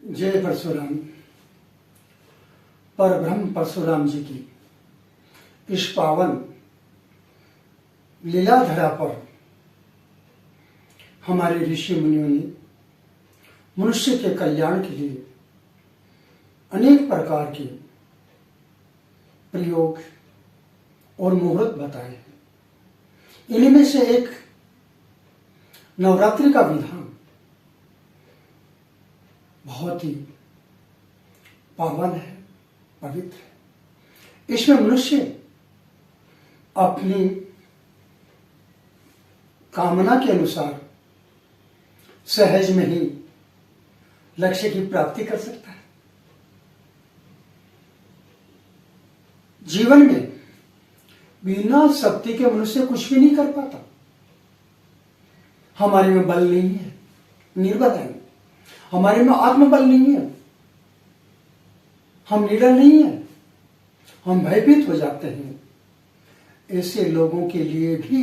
जय परशुराम। पर ब्रह्म परशुराम जी की इस पावन लीलाधरा पर हमारे ऋषि मुनियों ने मनुष्य के कल्याण के लिए अनेक प्रकार के प्रयोग और मुहूर्त बताए हैं। इनमें से एक नवरात्रि का विधान बहुत ही पावन है, पवित्र है। इसमें मनुष्य अपनी कामना के अनुसार सहज में ही लक्ष्य की प्राप्ति कर सकता है। जीवन में बिना शक्ति के मनुष्य कुछ भी नहीं कर पाता। हमारे में बल नहीं है, निर्बल है। हमारे में आत्मबल नहीं है, हम निडर नहीं है, हम भयभीत हो जाते हैं। ऐसे लोगों के लिए भी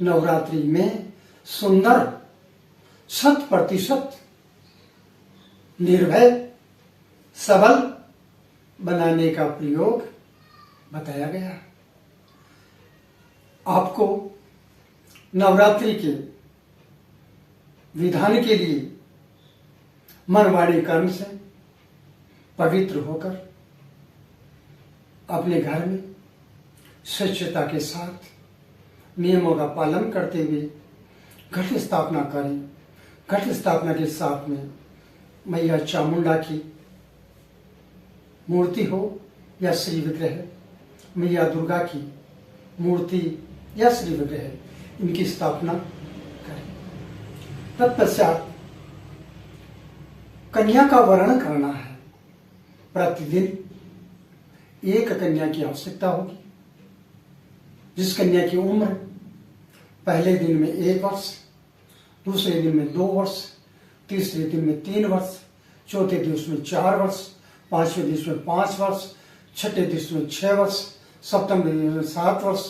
नवरात्रि में सुंदर 100% निर्भय सबल बनाने का प्रयोग बताया गया। आपको नवरात्रि के विधान के लिए मन वाणी कर्म से पवित्र होकर अपने घर में स्वच्छता के साथ नियमों का पालन करते हुए घट स्थापना करें। घट स्थापना के साथ में मैया चामुंडा की मूर्ति हो या श्री विग्रह, मैया दुर्गा की मूर्ति या श्री विग्रह, इनकी स्थापना करें। तत्पश्चात कन्या का वर्ण करना है। प्रतिदिन एक कन्या की आवश्यकता होगी, जिस कन्या की उम्र पहले दिन में 1 वर्ष, दूसरे दिन में 2 वर्ष, तीसरे दिन में 3 वर्ष, चौथे दिवस में 4 वर्ष, पांचवें दिवस में 5 वर्ष, छठे दिवस में 6 वर्ष, सप्तम दिवस में 7 वर्ष,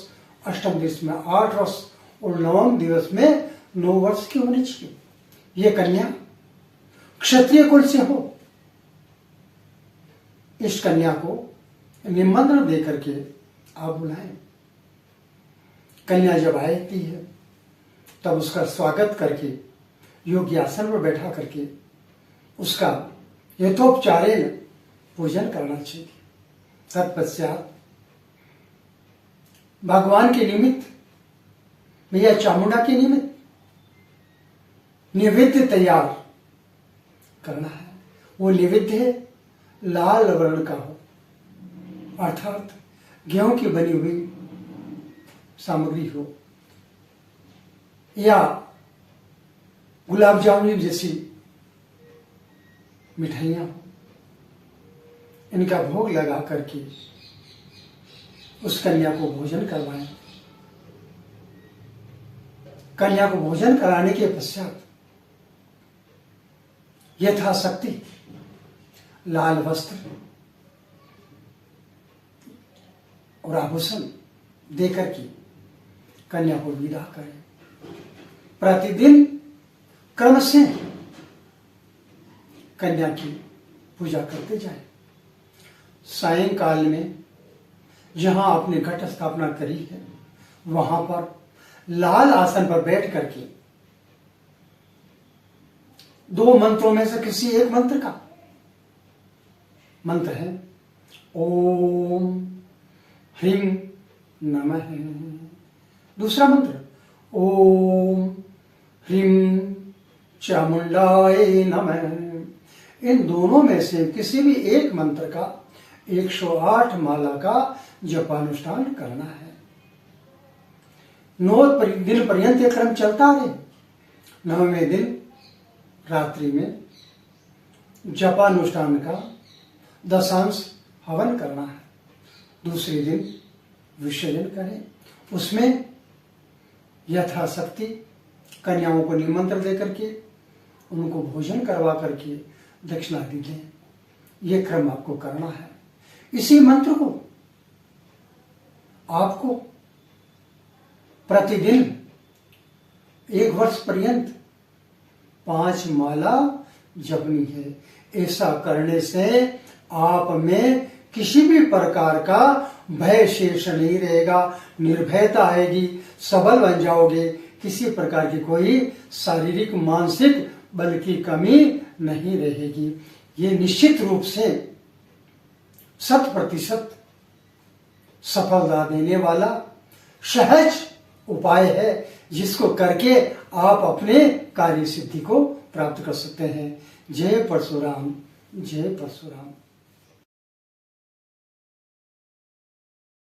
अष्टम दिवस में 8 वर्ष और नवम दिवस में 9 वर्ष की होनी चाहिए। यह कन्या क्षत्रिय कुल से हो। इस कन्या को निमंत्रण देकर के आप बुलाएं। कन्या जब आती है तब उसका स्वागत करके योग्य आसन पर बैठा करके उसका यथोपचारेण पूजन करना चाहिए। तत्पश्चात भगवान के निमित्त, मैया चामुंडा के निमित्त नैवेद्य तैयार करना है। वो नैवेद्य लाल वर्ण का हो, अर्थात गेहूं की बनी हुई सामग्री हो या गुलाब जामुन जैसी मिठाइयां हो। इनका भोग लगा करके उस कन्या को भोजन करवाएं। कन्या को भोजन कराने के पश्चात यथाशक्ति लाल वस्त्र और आभूषण देकर के कन्या को विदा करें। प्रतिदिन क्रम से कन्या की पूजा करते जाएं। सायंकाल में जहां आपने घट स्थापना करी है वहां पर लाल आसन पर बैठ करके 2 मंत्रों में से किसी एक मंत्र का मंत्र है ओम ह्रीं नमः। दूसरा मंत्र ओम ह्रीं चामुंडाय नमः। इन दोनों में से किसी भी एक मंत्र का 108 माला का जपानुष्ठान करना है। 9 दिन पर्यंत यह क्रम चलता रहे। 9वें दिन रात्रि में जपानुष्ठान का दशांश हवन करना है। दूसरे दिन विसर्जन करें। उसमें यथाशक्ति कन्याओं को निमंत्रण देकर के उनको भोजन करवा करके दक्षिणा दी दें। यह क्रम आपको करना है। इसी मंत्र को आपको प्रतिदिन 1 वर्ष पर्यंत 5 माला जपनी है। ऐसा करने से आप में किसी भी प्रकार का भय शेष नहीं रहेगा, निर्भयता आएगी, सबल बन जाओगे, किसी प्रकार की कोई शारीरिक मानसिक बल की कमी नहीं रहेगी। ये निश्चित रूप से 100% सफलता देने वाला सहज उपाय है, जिसको करके आप अपने कार्य सिद्धि को प्राप्त कर सकते हैं। जय परशुराम, जय परशुराम।